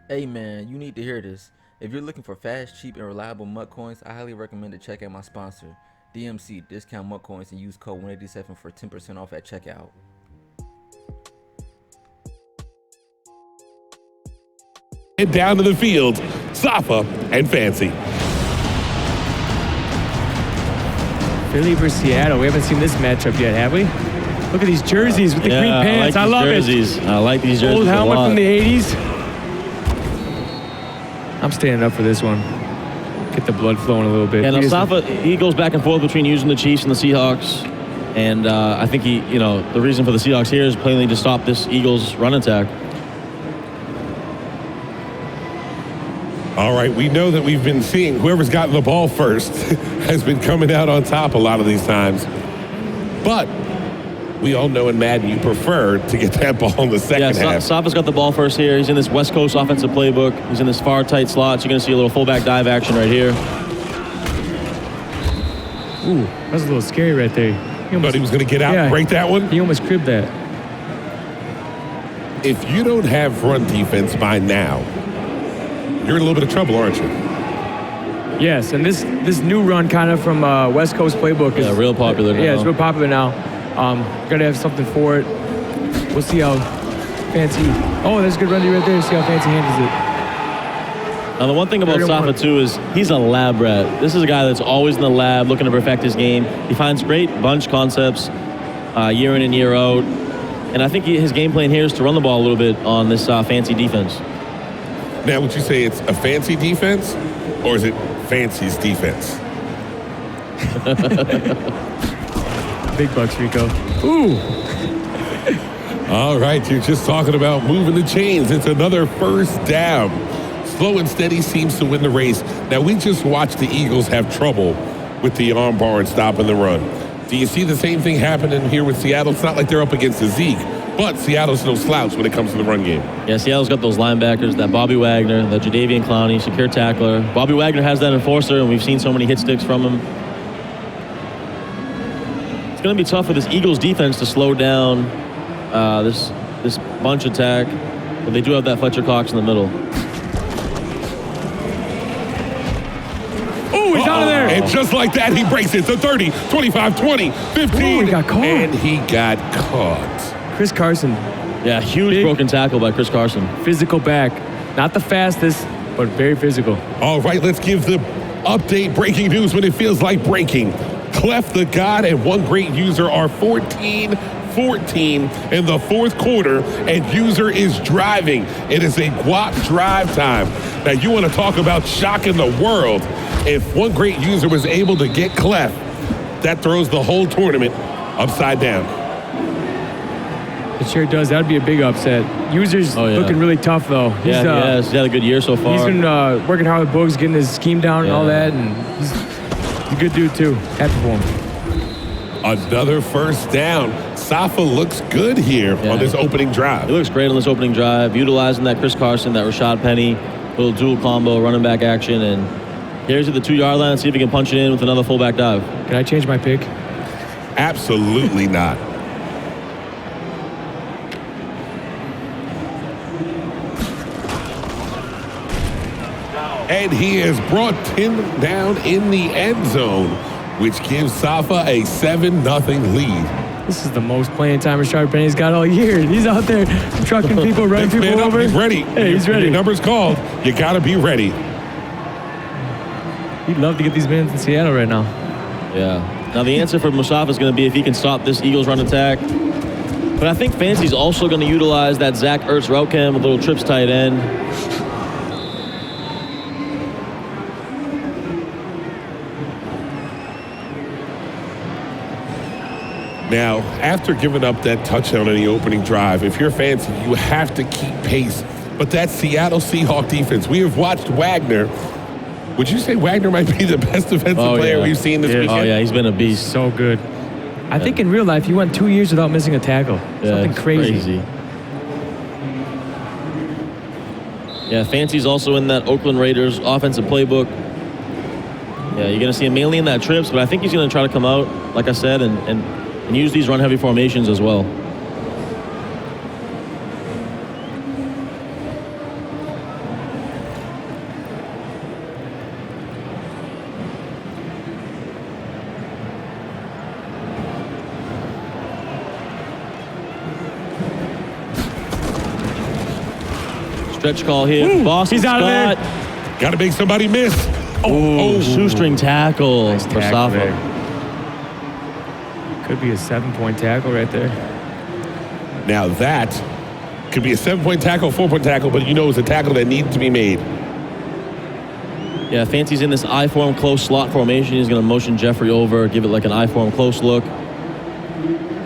Hey man, you need to hear this. If you're looking for fast, cheap, and reliable MUT coins, I highly recommend to check out my sponsor, DMC, Discount MUT Coins, and use code 187 for 10% off at checkout. Head down to the field, Musafa and Fancy. Philly versus Seattle. We haven't seen this matchup yet, have we? Look at these jerseys with the green pants. I love jerseys. I like these jerseys. Old helmet a lot. from the 80s. I'm standing up for this one. Get the blood flowing a little bit. And Musafa, he goes back and forth between using the Chiefs and the Seahawks. And I think the reason for the Seahawks here is plainly to stop this Eagles run attack. All right, we know that we've been seeing whoever's gotten the ball first has been coming out on top a lot of these times. But we all know in Madden you prefer to get that ball in the second half. Musafa's got the ball first here. He's in this West Coast offensive playbook. He's in this far tight slot. So you're going to see a little fullback dive action right here. Ooh, that was a little scary right there. Thought he was going to get out and break that one? He almost cribbed that. If you don't have run defense by now, you're in a little bit of trouble, aren't you? Yes, and this new run kind of from West Coast playbook is real popular now. Yeah, it's real popular now. Gotta have something for it. We'll see how Fancy. Oh, there's a good run right there. See how Fancy handles it. Now, the one thing about Musafa, too, is he's a lab rat. This is a guy that's always in the lab looking to perfect his game. He finds great bunch concepts year in and year out. And I think his game plan here is to run the ball a little bit on this Fancy defense. Now, would you say it's a fancy defense, or is it Fancy's defense? Big bucks, Rico. Ooh. All right, you're just talking about moving the chains. It's another first down. Slow and steady seems to win the race. Now, we just watched the Eagles have trouble with the armbar and stopping the run. Do you see the same thing happening here with Seattle? It's not like they're up against a Zeke, but Seattle's no slouch when it comes to the run game. Yeah, Seattle's got those linebackers, that Bobby Wagner, that Jadeveon Clowney, secure tackler. Bobby Wagner has that enforcer, and we've seen so many hit sticks from him. It's going to be tough for this Eagles defense to slow down this bunch attack, but they do have that Fletcher Cox in the middle. Oh, he's out of there. And just like that, he breaks it to 30, 25, 20, 15. Ooh, he got caught. And he got caught. Chris Carson. Yeah, huge broken tackle by Chris Carson. Physical back. Not the fastest, but very physical. All right, let's give the update breaking news when it feels like breaking. Clef the God and one great user are 14-14 in the fourth quarter, and user is driving. It is a guap drive time. Now, you want to talk about shocking the world. If one great user was able to get Clef, that throws the whole tournament upside down. It sure does. That would be a big upset. User's looking really tough, though. He's had a good year so far. He's been working hard with Boogs, getting his scheme down and all that, and he's a good dude, too. Happy for him. Another first down. Safa looks good here on this opening drive. He looks great on this opening drive, utilizing that Chris Carson, that Rashad Penny, little dual combo, running back action, and here's at the 2-yard line. See if he can punch it in with another fullback dive. Can I change my pick? Absolutely not. And he is brought down in the end zone, which gives Safa a 7-0 lead. This is the most playing time Rashad Penny's got all year. He's out there trucking people, running people over. He's ready. Hey, he's ready. Your number's called. You got to be ready. He'd love to get these men in Seattle right now. Yeah. Now, the answer for Musafa is going to be if he can stop this Eagles run attack. But I think Fancy's also going to utilize that Zach Ertz route cam with little trips tight end. Now, after giving up that touchdown in the opening drive, if you're Fancy, you have to keep pace. But that Seattle Seahawks defense, we have watched Wagner. Would you say Wagner might be the best defensive player we've seen this weekend? Oh, yeah, he's been a beast. So good. I think in real life, he went 2 years without missing a tackle. Something crazy. Yeah, Fancy's also in that Oakland Raiders offensive playbook. Yeah, you're going to see him mainly in that trips, but I think he's going to try to come out, like I said, and use these run-heavy formations as well. Stretch call here. Ooh, Boston he's out of Scott. there. Got to make somebody miss. Oh, shoestring tackle Nice for tackle Musafa. there. Could be a 7-point tackle right there. Now that could be a 7-point tackle, 4-point tackle, but you know it's a tackle that needs to be made. Yeah, Fancy's in this I-form close slot formation. He's going to motion Jeffrey over, give it like an I-form close look.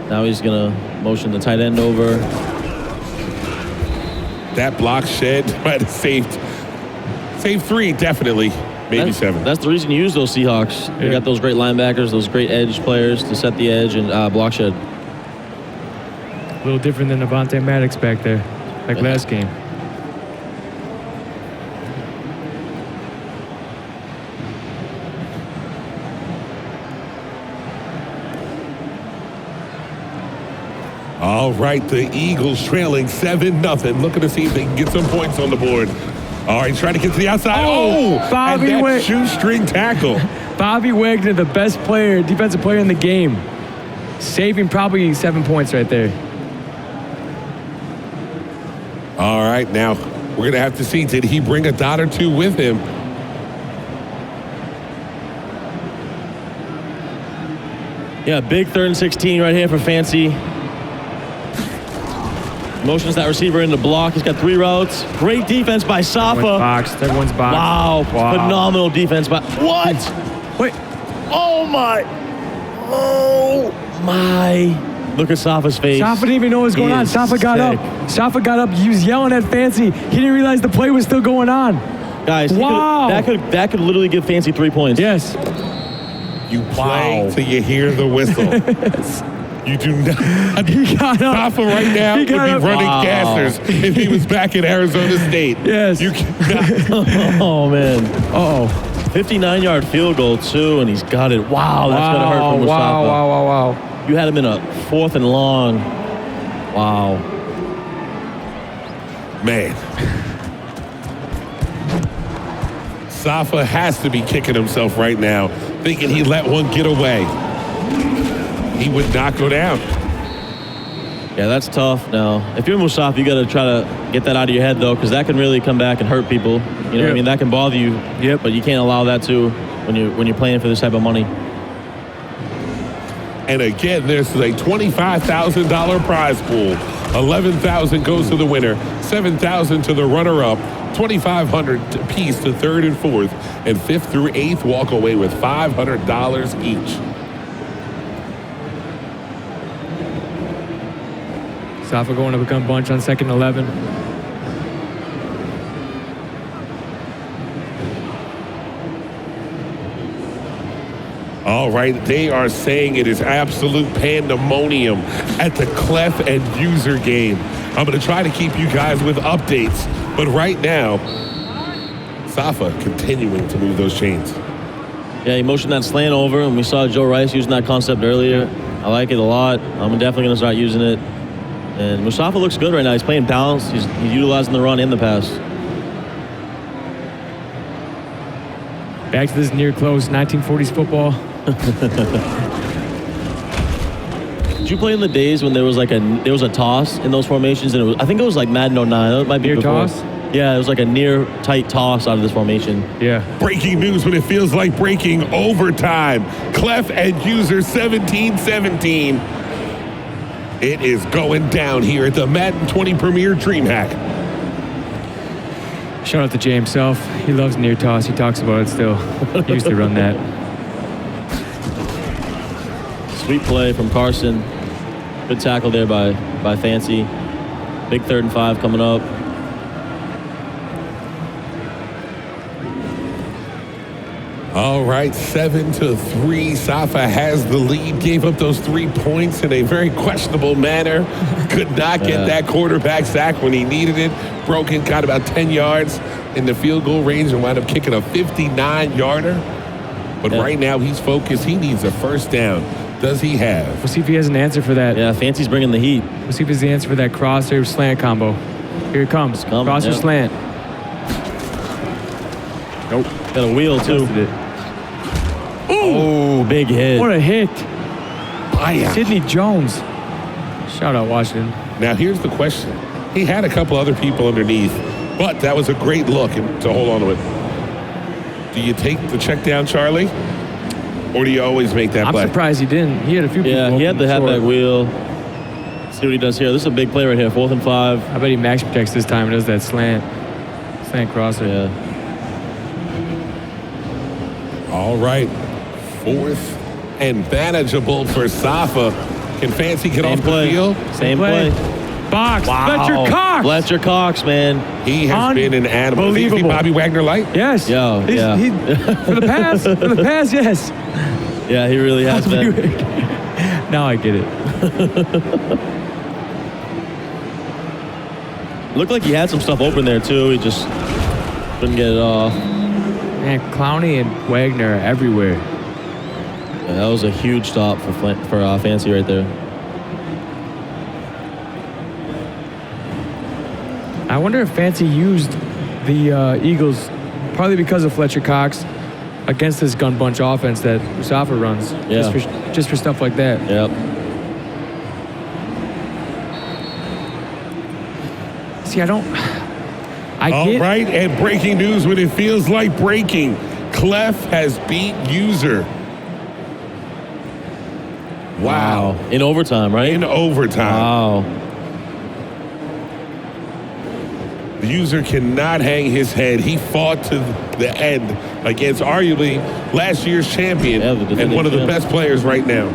Now he's going to motion the tight end over. That block shed might have saved 3, definitely. Maybe 7. That's the reason you use those Seahawks. You got those great linebackers, those great edge players to set the edge and block shed. A little different than Avonte Maddox back there, like last game. All right, the Eagles trailing 7-0. Looking to see if they can get some points on the board. All right, trying to get to the outside. Bobby and that went shoestring tackle. Bobby Wagner, the best player, defensive player in the game, saving probably 7 points right there. All right, now we're going to have to see, did he bring a dot or two with him? Yeah, big 3rd and 16 right here for Fancy. Motions that receiver in the block. He's got 3 routes. Great defense by Safa. Everyone's boxed. Wow. Phenomenal defense by... What? Wait. Oh, my. Look at Safa's face. Safa didn't even know what was going on. Safa got up. Safa got up. He was yelling at Fancy. He didn't realize the play was still going on. Guys, that could literally give Fancy 3 points. Yes. You play till you hear the whistle. Yes. You do not. He got up. Safa right now would be running gassers if he was back in Arizona State. Yes. You cannot. Oh, man. Uh-oh. 59-yard field goal, too, and he's got it. Wow, that's going to hurt for Musafa. Wow. You had him in a 4th and long. Wow. Man. Safa has to be kicking himself right now, thinking he let one get away. He would not go down. Yeah, that's tough. Now, if you're Musafa, you got to try to get that out of your head, though, because that can really come back and hurt people. You know what I mean? That can bother you. Yep. But you can't allow that to when you're playing for this type of money. And again, there's a $25,000 prize pool. $11,000 goes to the winner, $7,000 to the runner-up, $2,500 apiece to 3rd and 4th, and 5th through 8th walk away with $500 each. Safa going to become bunch on 2nd and 11. All right, they are saying it is absolute pandemonium at the Clef and User game. I'm going to try to keep you guys with updates, but right now, Safa continuing to move those chains. Yeah, he motioned that slant over, and we saw Joe Rice using that concept earlier. I like it a lot. I'm definitely going to start using it. And Musafa looks good right now. He's playing balanced. He's utilizing the run and the pass. Back to this near close 1940s football. Did you play in the days when there was a toss in those formations, and I think it was like Madden 09. It might be near before. toss? Yeah, it was like a near tight toss out of this formation. Yeah. Breaking news when it feels like breaking overtime. Clef and User 17-17. It is going down here at the Madden 20 Premier DreamHack. Shout out to Jay himself. He loves near toss. He talks about it still. He used to run that. Sweet play from Carson. Good tackle there by Fancy. Big 3rd and 5 coming up. All right, 7-3. Safa has the lead. Gave up those 3 points in a very questionable manner. Could not get that quarterback sack when he needed it. Broken, got about 10 yards in the field goal range and wound up kicking a 59-yarder. But right now he's focused. He needs a 1st down. Does he have? We'll see if he has an answer for that. Yeah, Fancy's bringing the heat. We'll see if he has the answer for that crosser slant combo. Here it comes. Crosser slant. Nope. Got a wheel, too. Oh, big hit. What a hit. Baya. Sidney Jones. Shout out Washington. Now here's the question. He had a couple other people underneath. But that was a great look, and to hold on to it. Do you take the check down, Charlie? Or do you always make that I'm play? surprised he didn't. He had a few people. Yeah, he had the open halfback short. wheel. See what he does here. This is a big play right here. 4th and 5. I bet he max protects this time and does that slant crosser. Yeah. All right. 4th and manageable for Safa. Can Fancy get off play. the field? Same play. Box. Wow. Fletcher Cox. Fletcher Cox, man. He has been an animal. Is he Unbelievable. Bobby Wagner light? Yes. Yo, yeah. For the pass, yes. Yeah, he really has been. Now I get it. Looked like he had some stuff open there, too. He just couldn't get it off. Man, Clowney and Wagner are everywhere. Yeah, that was a huge stop for Fancy right there. I wonder if Fancy used the Eagles, probably because of Fletcher Cox, against this gun bunch offense that Musafa runs. Yeah. Just for stuff like that. Yep. See, All right, and breaking news when it feels like breaking. Clef has beat User. Wow. In overtime, right? In overtime. Wow. The User cannot hang his head. He fought to the end against arguably last year's champion and one of the best players right now.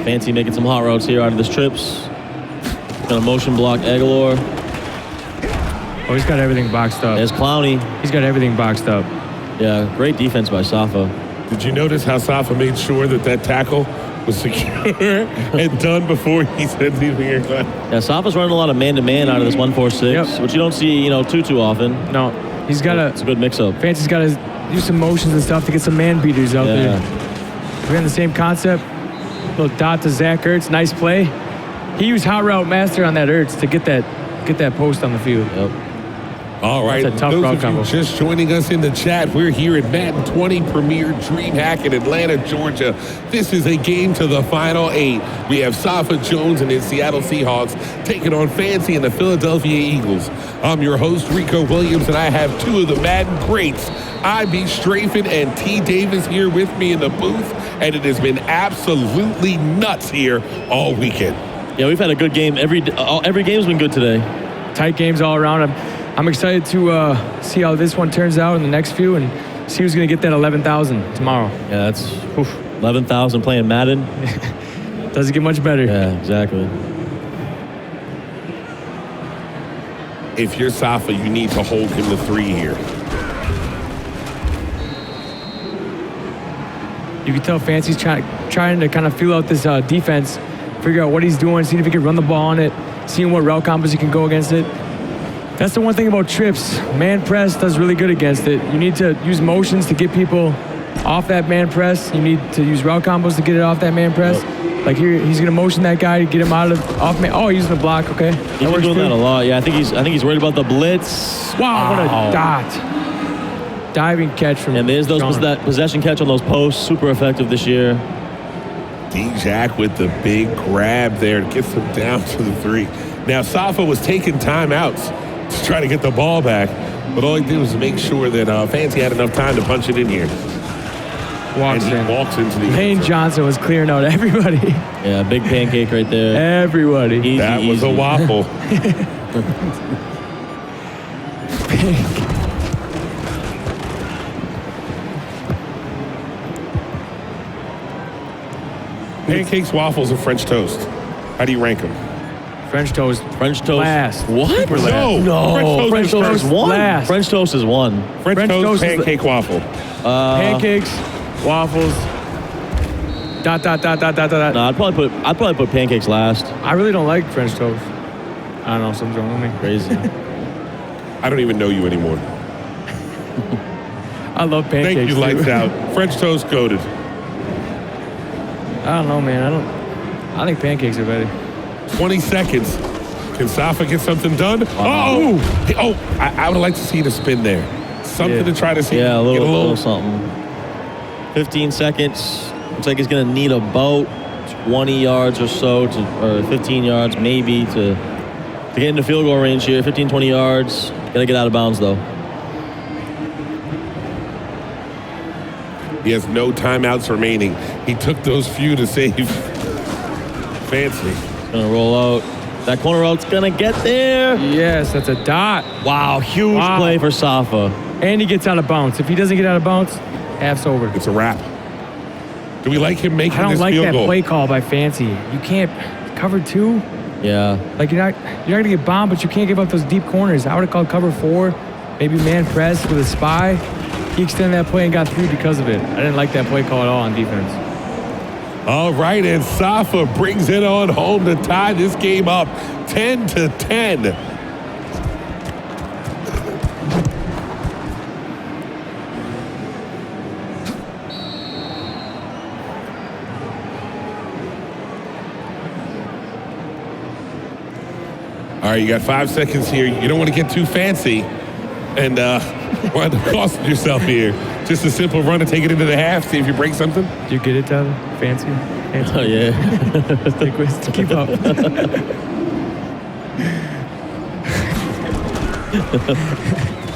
Fancy making some hot routes here out of this trips. Gonna motion block Aguilar. Oh, he's got everything boxed up. There's Clowney. He's got everything boxed up. Yeah, great defense by Safa. Did you notice how Safa made sure that tackle was secure and done before he said anything? Yeah, Safa's running a lot of man-to-man out of this 1-4-6, which you don't see, too often. No, he's got It's a good mix-up. Fancy's got to use some motions and stuff to get some man beaters out there. We're in the same concept. Little dot to Zach Ertz, nice play. He used hot route master on that Ertz to get that post on the field. Yep. All right, That's a tough those route of combo. you just joining us in the chat, we're here at Madden 20 Premier DreamHack in Atlanta, Georgia. This is a game to the final 8. We have Safa Jones and his Seattle Seahawks taking on Fancy and the Philadelphia Eagles. I'm your host, Rico Williams, and I have two of the Madden greats, I.B. Strafen and T. Davis, here with me in the booth, and it has been absolutely nuts here all weekend. Yeah, we've had a good game. Every game's been good today. Tight games all around. I'm excited to see how this one turns out in the next few and see who's going to get that 11,000 tomorrow. Yeah, that's 11,000 playing Madden. Doesn't get much better. Yeah, exactly. If you're Safa, you need to hold him to 3 here. You can tell Fancy's trying to kind of feel out this defense, figure out what he's doing, seeing if he can run the ball on it, seeing what route combos he can go against it. That's the one thing about trips. Man press does really good against it. You need to use motions to get people off that man press. You need to use route combos to get it off that man press. Yep. Like here, he's gonna motion that guy to get him off man. Oh, using the block. Okay, He's been doing that a lot. Yeah, I think he's worried about the blitz. Wow, what a dot! Diving catch from. And there's that possession catch on those posts. Super effective this year. D-Jack with the big grab there, gets him down to the 3. Now Safa was taking timeouts to try to get the ball back, but all he did was make sure that Fancy had enough time to punch it in here. Walks into the Payne Johnson was clearing out everybody. Yeah, big pancake right there. Everybody. Easy, that was a waffle. Pancakes, waffles, or French toast? How do you rank them? French toast. Last. What? Super last. No. French toast is 1. Last. French toast is 1. French toast, pancake, waffle. Pancakes, waffles. Dot. No, I'd probably put pancakes last. I really don't like French toast. I don't know, something's wrong with me. Crazy. I don't even know you anymore. I love pancakes. Thank you, too. lights out. French toast goated. I don't know, man. I think pancakes are better. 20 seconds. Can Safa get something done? I would like to see the spin there. Something to try to see. Yeah, a little something. 15 seconds. Looks like he's going to need about 20 yards or so, or 15 yards maybe to get into field goal range here. 15, 20 yards. Got to get out of bounds, though. He has no timeouts remaining. He took those few to save Fancy. Going to roll out. That corner rout's going to get there. Yes, that's a dot. Wow, huge play for Musafa. And he gets out of bounds. If he doesn't get out of bounds, half's over. It's a wrap. Do we like him making this field goal? I don't like that play call by Fancy. You can't cover 2. Yeah. Like you're not gonna get bombed, but you can't give up those deep corners. I would have called cover 4, maybe man press with a spy. He extended that play and got 3 because of it. I didn't like that play call at all on defense. All right, and Musafa brings it on home to tie this game up 10-10. All right, you got 5 seconds here. You don't want to get too fancy and wind up costing yourself here. Just a simple run to take it into the half, see if you break something. Did you get it, Tyler? Fancy? Oh, yeah. Keep up.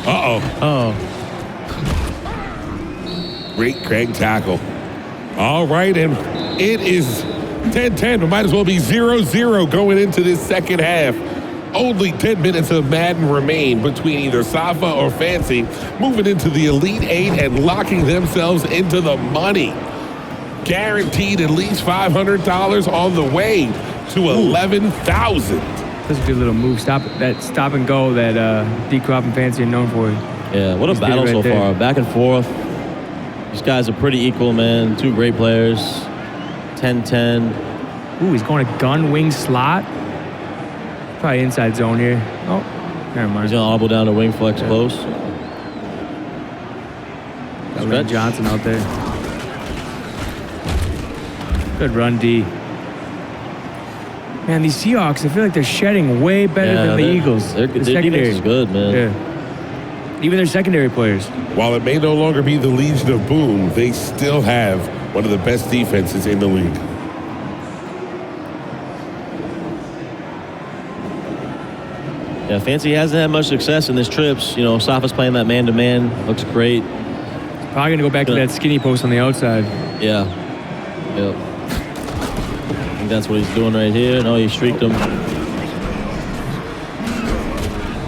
Uh-oh. Oh. Great Craig tackle. All right, and it is 10-10, but might as well be 0-0 going into this second half. Only 10 minutes of Madden remain between either Musafa or Fancy, moving into the Elite 8 and locking themselves into the money. Guaranteed at least $500 on the way to $11,000. That's a good little move. Stop and go that D-Crop and Fancy are known for. Yeah, what a battle so far. Back and forth. These guys are pretty equal, man. 2 great players. 10-10. Ooh, he's going to gun wing slot. Probably inside zone here. Oh, never mind. He's going to audible down to wing flex close. Got Red Johnson out there. Good run, D. Man, these Seahawks, I feel like they're shedding way better than the Eagles. Their defense is good, man. Yeah. Even their secondary players. While it may no longer be the Legion of Boom, they still have one of the best defenses in the league. Yeah, Fancy hasn't had much success in this trips. You know, Musafa's playing that man-to-man. Looks great. Probably going to go back to that skinny post on the outside. Yeah. Yep. I think that's what he's doing right here. No, he streaked him.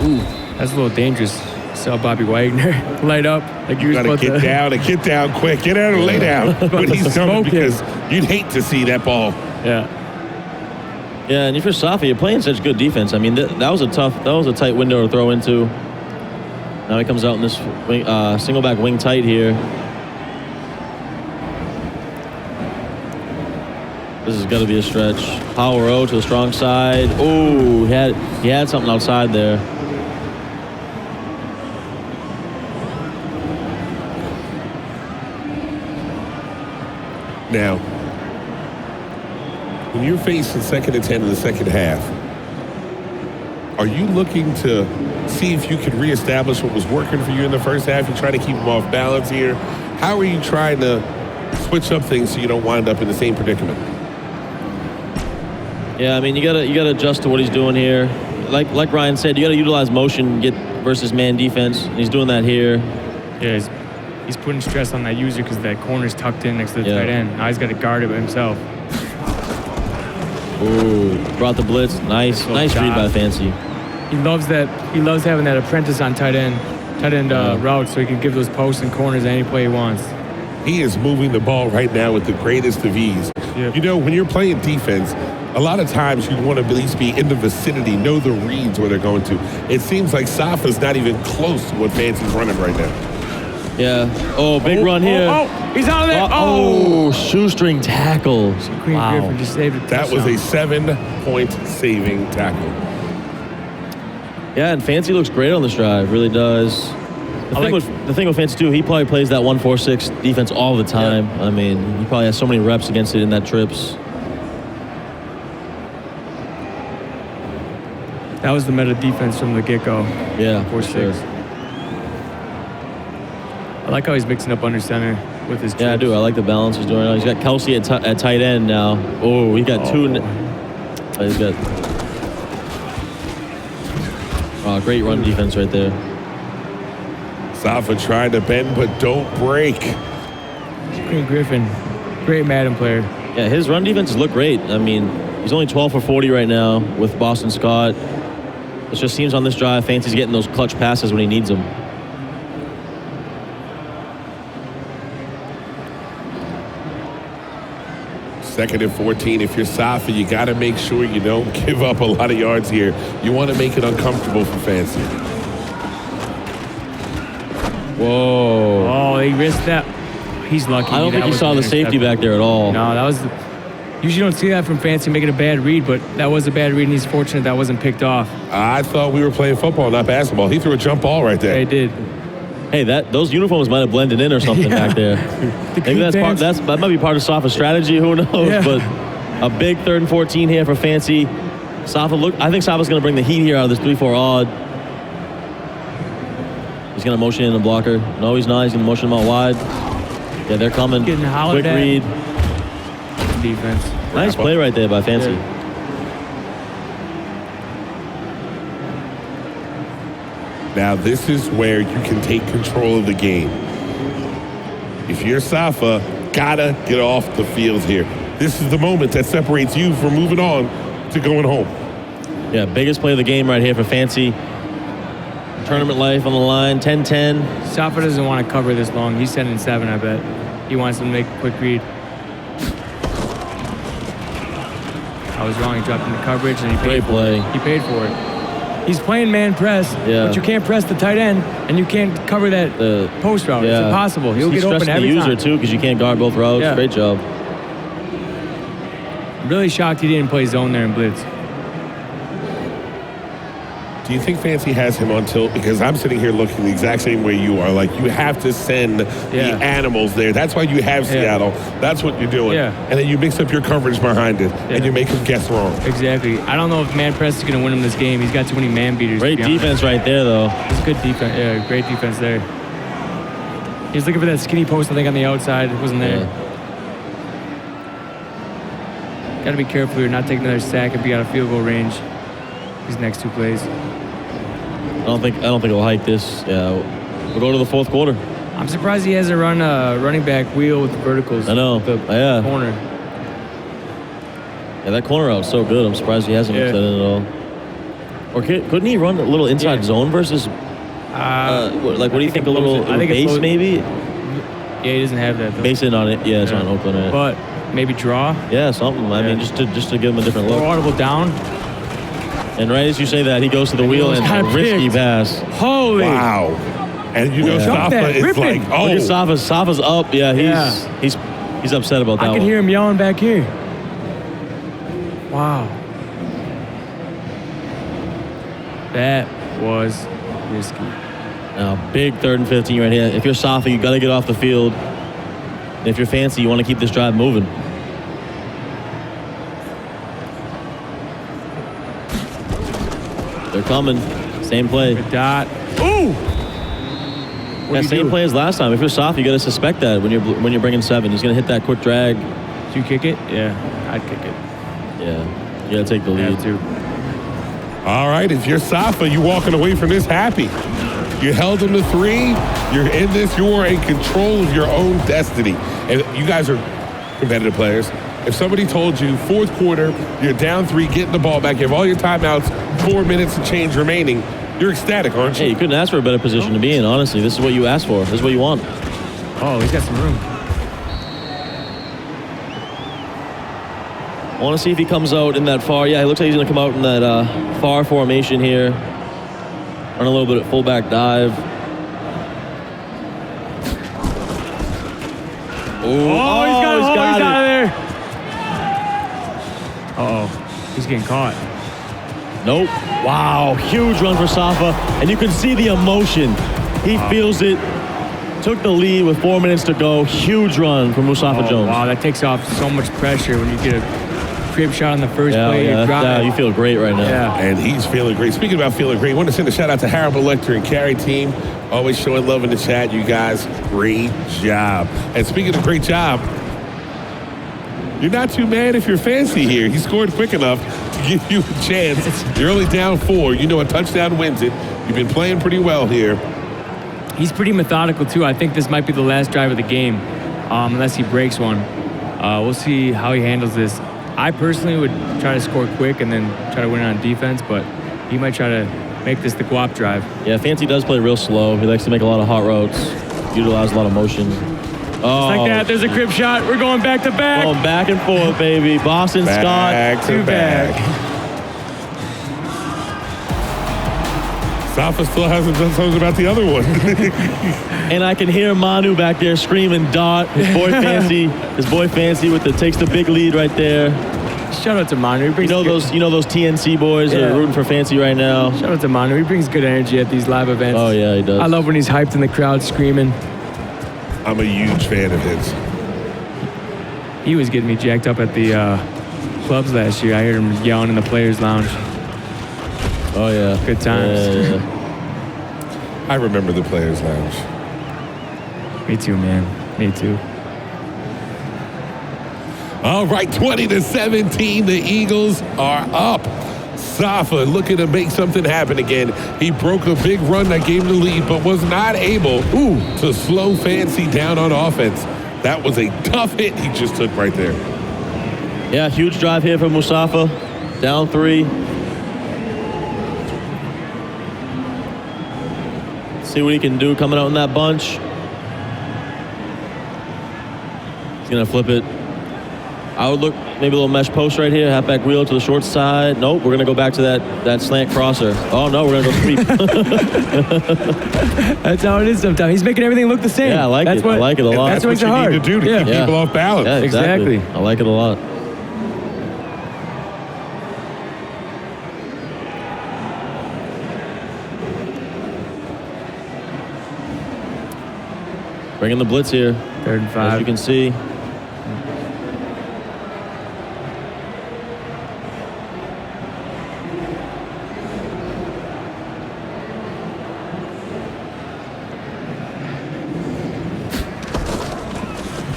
Ooh, that's a little dangerous. Saw Bobby Wagner light up. Like you gotta get down and get down quick. Get out and lay down when he's coming, because you'd hate to see that ball. Yeah. Yeah, and if you're Musafa, you're playing such good defense. I mean, that was a tight window to throw into. Now he comes out in this wing, single back wing tight here. This is gonna be a stretch. Power O to the strong side. Oh, he had something outside there. Now, when you're facing 2nd and 10 in the second half, are you looking to see if you can reestablish what was working for you in the first half? You're trying to keep them off balance here. How are you trying to switch up things so you don't wind up in the same predicament? Yeah, I mean, you gotta adjust to what he's doing here. Like Ryan said, you gotta utilize motion, get versus man defense. And he's doing that here. Yeah, he's putting stress on that user because that corner's tucked in next to the tight end. Now he's got to guard it by himself. Ooh, brought the blitz. Nice read by Fancy. He loves that. He loves having that apprentice on tight end route, so he can give those posts and corners any play he wants. He is moving the ball right now with the greatest of ease. Yep. You know, when you're playing defense, a lot of times you want to at least be in the vicinity, know the reads where they're going to. It seems like Musafa's not even close to what Fancy's running right now. Yeah. Oh, big run here. Oh, he's out of there. Oh, shoestring tackle. Wow. Griffin just saved it. That was a 7-point saving tackle. Yeah, and Fancy looks great on this drive. Really does. The thing with Fancy, too, he probably plays that 1-4-6 defense all the time. Yeah. I mean, he probably has so many reps against it in that trips. That was the meta defense from the get-go. Yeah, 4-6. Sure. I like how he's mixing up under center. with his. Yeah, I do. I like the balance he's doing right now. He's got Kelsey at tight end now. Oh, he got two. He's got. Oh, great run defense right there. Musafa trying to bend, but don't break. Green Griffin, great Madden player. Yeah, his run defenses look great. I mean, he's only 12 for 40 right now with Boston Scott. It just seems on this drive, Fancy's getting those clutch passes when he needs them. Second and 14. If you're Safa, you got to make sure you don't give up a lot of yards here. You want to make it uncomfortable for Fancy. Whoa. Oh, he risked that. He's lucky. I don't think he saw the safety back there at all. No, that was. Usually you don't see that from Fancy making a bad read, but that was a bad read, and he's fortunate that wasn't picked off. I thought we were playing football, not basketball. He threw a jump ball right there. They did. Hey, those uniforms might have blended in or something back there. Maybe that might be part of Safa's strategy. Who knows? Yeah. But a big 3rd and 14 here for Fancy. I think Safa's going to bring the heat here out of this 3-4 odd. He's going to motion in the blocker. No, he's not. He's going to motion him out wide. Yeah, they're coming. Getting hollered Quick at. read. Defense. Nice play right there by Fancy. Yeah. Now, this is where you can take control of the game. If you're Safa, gotta get off the field here. This is the moment that separates you from moving on to going home. Yeah, biggest play of the game right here for Fancy. Tournament life on the line, 10-10. Safa doesn't want to cover this long. He's 10-7, I bet. He wants to make a quick read. I was wrong. He dropped into coverage and he paid Great play. He paid for it. He's playing man press, Yeah. but you can't press the tight end and you can't cover that post route. It's impossible. He'll get open every the time. user too because you can't guard both routes. Yeah. Great job. I'm really shocked he didn't play zone there in blitz. Do you think Fancy has him on tilt? Because I'm sitting here looking the exact same way you are. Like, you have to send the animals there. That's why you have Seattle. That's what you're doing. Yeah. And then you mix up your coverage behind it, and you make him guess wrong. Exactly. I don't know if man press is going to win him this game. He's got too many man beaters. Great defense right there, though. It's good defense. Yeah, great defense there. He was looking for that skinny post, I think, on the outside. It wasn't there. Got to be careful here, not take another sack if you got a field goal range. These next two plays. I don't think he'll hike this. Yeah, we'll go to the 4th quarter. I'm surprised he hasn't run a running back wheel with the verticals. I know. The corner. Yeah, that corner out's so good. I'm surprised he hasn't mixed that in at all. Or couldn't he run a little inside zone versus? What do you think? A little base maybe? Yeah, he doesn't have that though. Base in on it. Yeah, it's on Oakland. Right? But maybe draw. Yeah, something. I mean, just to give him a different look. Or audible down. And right as you say that, he goes to the wheel and a risky pass. Holy! Wow! And you know, Safa is like, oh, look at Safa's up. Yeah, he's upset about that. I can hear him yelling back here. Wow. That was risky. Now, big 3rd and 15 right here. If you're Safa, you got to get off the field. And if you're Fancy, you want to keep this drive moving. They're coming. Same play. Good dot. Ooh! Yeah, same play as last time. If you're Safa, you got to suspect that when you're bringing 7. He's going to hit that quick drag. Do you kick it? Yeah, I'd kick it. Yeah, you got to take the lead. Too. all right, if you're Safa, you're walking away from this happy. You held him to 3. You're in this. You are in control of your own destiny. And you guys are competitive players. If somebody told you 4th quarter, you're down 3, getting the ball back, you have all your timeouts, 4 minutes to change remaining, you're ecstatic, aren't you? Hey, you couldn't ask for a better position to be in, honestly. This is what you asked for. This is what you want. Oh, he's got some room. I want to see if he comes out in that far. Yeah, he looks like he's going to come out in that far formation here. Run a little bit of fullback dive. He's out of there. Uh-oh. He's getting caught. Nope. Wow, huge run for Safa. And you can see the emotion. He feels it. Took the lead with 4 minutes to go. Huge run from Musafa Jones. Wow, that takes off so much pressure when you get a crib shot on the first Yeah, play. you feel great right now. Yeah. And he's feeling great. Speaking about feeling great, I want to send a shout out to Hannibal Lecter and Carry Team. Always showing love in the chat. You guys, great job. And speaking of great job, you're not too mad if you're fancy here. He scored quick enough to give you a chance. You're only down 4. You know a touchdown wins it. You've been playing pretty well here. He's pretty methodical, too. I think this might be the last drive of the game, unless he breaks one. We'll see how he handles this. I personally would try to score quick and then try to win it on defense, but he might try to make this the guap drive. Yeah, Fancy does play real slow. He likes to make a lot of hot routes, utilize a lot of motion. Just like that, there's a crib shot. We're going back to back. Going back and forth, baby. Boston Back Scott. to back. Musafa still hasn't done something about the other one. And I can hear Manu back there screaming dot. His boy Fancy with the takes the big lead right there. Shout out to Manu. You know those TNC boys that are rooting for Fancy right now. Shout out to Manu. He brings good energy at these live events. Oh yeah, he does. I love when he's hyped in the crowd screaming. I'm a huge fan of his. He was getting me jacked up at the clubs last year. I heard him yelling in the players' lounge. Oh yeah, Good times. Yeah. I remember the Players Lounge. Me too, man. Me too. All right, 20-17, the Eagles are up. Safa looking to make something happen again. He broke a big run that gave him the lead, but was not able to slow Fancy down on offense. That was a tough hit he just took right there. Yeah, huge drive here from Musafa. Down 3. See what he can do coming out in that bunch. He's gonna flip it. I would look maybe a little mesh post right here, halfback wheel to the short side. Nope, we're gonna go back to that slant crosser. Oh no, we're gonna go sweep. That's how it is sometimes. He's making everything look the same. Yeah, I like it. I like it a lot. That's what what makes it you hard. need to do to keep people off balance. Yeah, exactly. Exactly. I like it a lot. Bringing the blitz here. 3rd and 5. As you can see.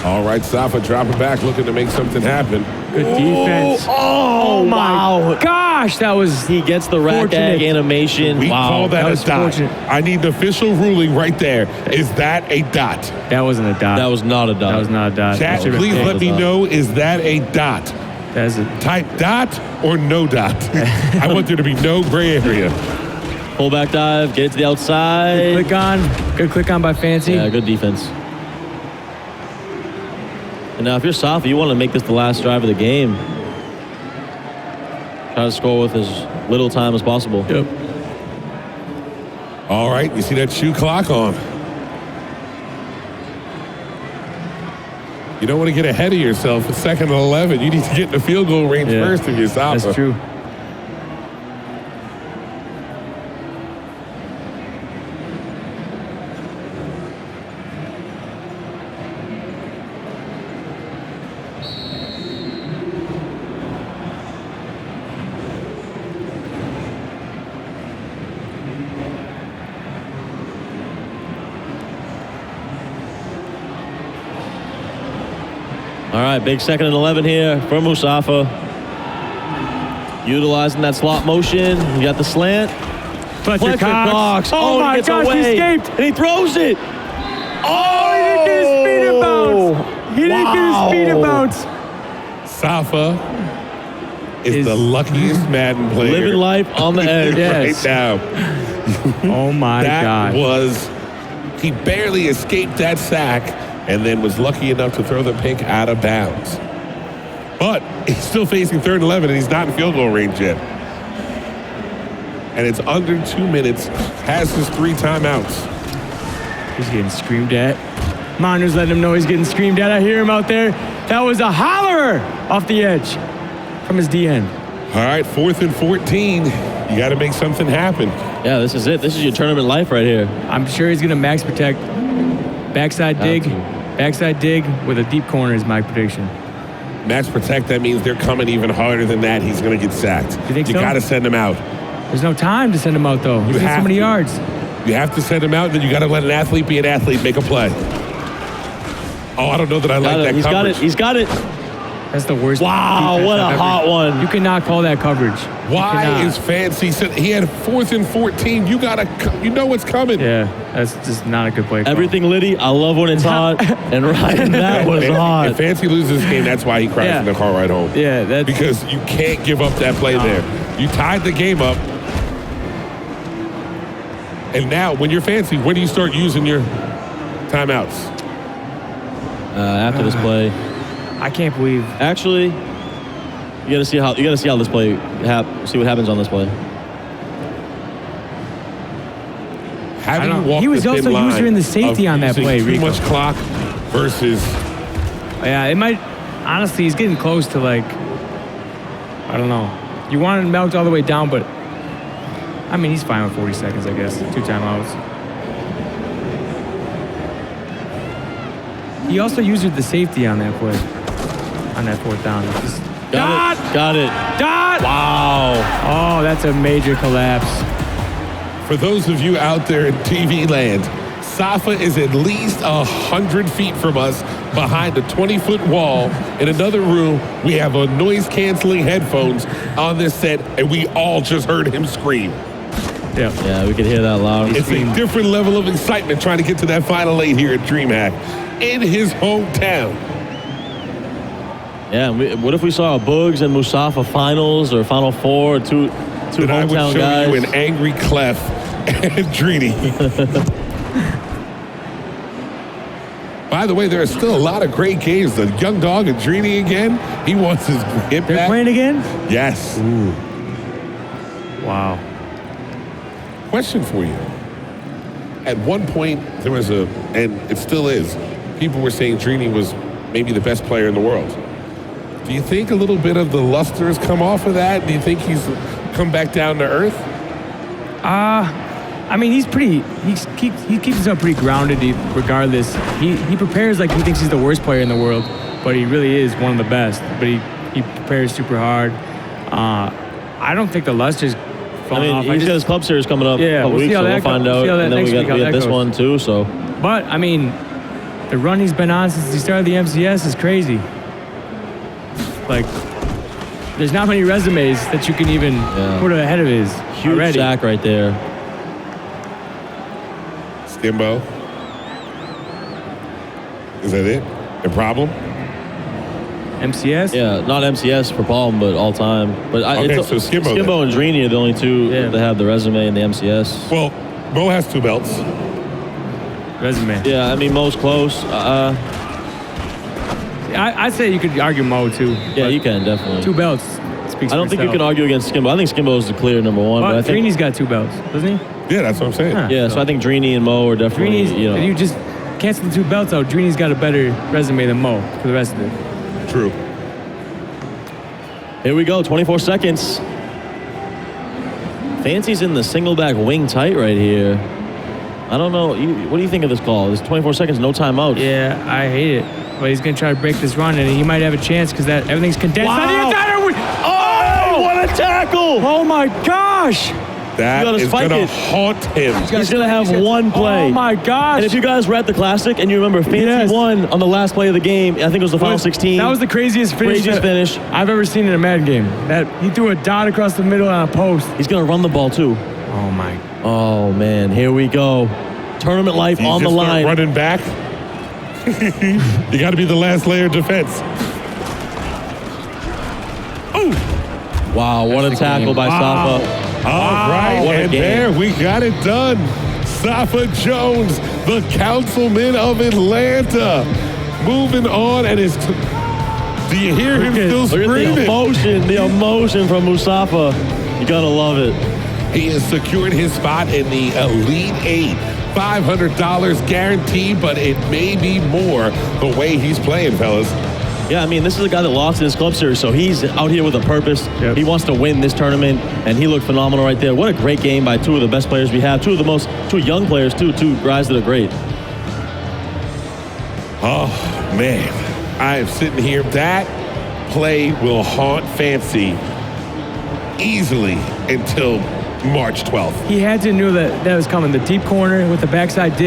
All right, Safa dropping back, looking to make something happen. Good defense. Oh, my gosh, that was He gets the rack fortunate. egg animation. We Wow. call that was a dot. fortunate. I need the official ruling right there. Is that a dot? That wasn't a dot. That was not a dot. That was not a dot. Chat, That please should've- let me know, is that a dot? That's a Type dot or no dot. I want there to be no gray area. Pullback dive, get it to the outside. click on. Good click on by Fancy. Yeah, good defense. And now if you're Safa, you want to make this the last drive of the game. Try to score with as little time as possible. Yep. All right, you see that shoe clock on. You don't want to get ahead of yourself. It's 2nd and 11. You need to get in the field goal range first if you're Safa. That's true. All right, big 2nd and 11 here from Musafa. Utilizing that slot motion. You got the slant. Fletcher Cox. Oh he my gets gosh, away. he escaped. And he throws it. Oh, he didn't get his feet in bounds. He didn't get his feet in bounds. Safa is the luckiest Madden player. Living life on the edge. Yes. Right now. Oh my That God. was, he barely escaped that sack and then was lucky enough to throw the pick out of bounds. But he's still facing 3rd and 11 and he's not in field goal range yet. And it's under 2 minutes, has his 3 timeouts. He's getting screamed at. Manu's letting him know he's getting screamed at. I hear him out there. That was a hollerer off the edge from his D end. All right, 4th and 14. You got to make something happen. Yeah, this is it. This is your tournament life right here. I'm sure he's going to max protect. Backside dig. Backside dig with a deep corner is my prediction. Match protect, that means they're coming even harder than that. He's going to get sacked. You think so? got to send him out. There's no time to send him out, though. He's got so many yards. You have to send him out, then you got to let an athlete be an athlete, make a play. Oh, I don't know that I like that coverage. He's got it. That's the worst. Wow, what a hot one. You cannot call that coverage. Why is Fancy? He had 4th and 14. You know what's coming. Yeah, that's just not a good play call. Everything Liddy, I love when it's hot. And Ryan, that was hot. If Fancy loses this game, that's why he cries in the car ride home. Yeah, because you can't give up that play there. You tied the game up. And now, when you're Fancy, when do you start using your timeouts? After this play. I can't believe. Actually, you gotta see how this play see what happens on this play. How do you walk he was the also thin line using the safety on that play. Too much clock versus. Yeah, it might. Honestly, he's getting close to like. I don't know. You want him milked all the way down, but. I mean, he's fine with 40 seconds, I guess. 2 timeouts. He also used the safety on that play. On that 4th down. Got it. Dot! Wow. Oh, that's a major collapse. For those of you out there in TV land, Safa is at least 100 feet from us behind a 20-foot wall. In another room, we have a noise-canceling headphones on this set, and we all just heard him scream. Yeah, we could hear that loud. It's a different level of excitement trying to get to that Final 8 here at DreamHack in his hometown. Yeah, what if we saw a Boogs and Musafa finals or Final Four, or two then hometown I would show guys? you an angry Clef and Tourney. By the way, there are still a lot of great games. The young dog and Tourney again. He wants his hit back. They're playing again? Yes. Ooh. Wow. Question for you. At one point, there was and it still is, people were saying Tourney was maybe the best player in the world. Do you think a little bit of the luster has come off of that? Do you think he's come back down to earth? I mean, he keeps himself pretty grounded regardless. He prepares like he thinks he's the worst player in the world, but he really is one of the best. But he prepares super hard. I don't think the luster's falling off. He's got his club series coming up in a couple weeks, so we'll find out. And then we got this one too. So, but I mean, the run he's been on since he started the MCS is crazy. Like, there's not many resumes that you can even put ahead of his. Huge sack right there. Skimbo. Is that it? The problem? MCS? Yeah, not MCS for Palm, but all time. But so Skimbo and Tourney are the only two that have the resume in the MCS. Well, Mo has 2 belts. Resume. Yeah, I mean, Mo's close. I'd say you could argue Mo too. Yeah, you can definitely. 2 belts speaks. I don't think you can argue against Skimbo. I think Skimbo is the clear number 1. But I think Tourney's got 2 belts, doesn't he? Yeah, that's what I'm saying. Yeah, so I think Tourney and Mo are definitely. If you just cancel the 2 belts out, Tourney's got a better resume than Mo for the rest of it. True. Here we go, 24 seconds. Fancy's in the single back wing tight right here. I don't know. What do you think of this call? There's 24 seconds, no timeouts. Yeah, I hate it. But he's going to try to break this run, and he might have a chance because everything's condensed. Wow. Oh, what a tackle! Oh, my gosh! That is going to haunt him. He's going to have one play. Oh, my gosh. And if you guys were at the Classic and you remember Fancy won on the last play of the game, I think it was the final 16. That was the craziest finish I've ever seen in a Madden game. He threw a dot across the middle on a post. He's going to run the ball, too. Oh, my. Oh, man. Here we go. Tournament life on the line. Running back. You got to be the last layer of defense. Oh! Wow, what a tackle by Safa. All right, and there we got it done. Safa Jones, the councilman of Atlanta, moving on, and do you hear him still screaming? The emotion from Musafa. You gotta love it. He has secured his spot in the Elite 8. $500 guaranteed, but it may be more the way he's playing, fellas. Yeah, I mean, this is a guy that lost in his club series, so he's out here with a purpose. Yep. He wants to win this tournament, and he looked phenomenal right there. What a great game by 2 of the best players we have. 2 young players, too. 2 guys that are great. Oh, man. I am sitting here. That play will haunt Fancy easily until March 12th. He had to know that was coming. The deep corner with the backside dig.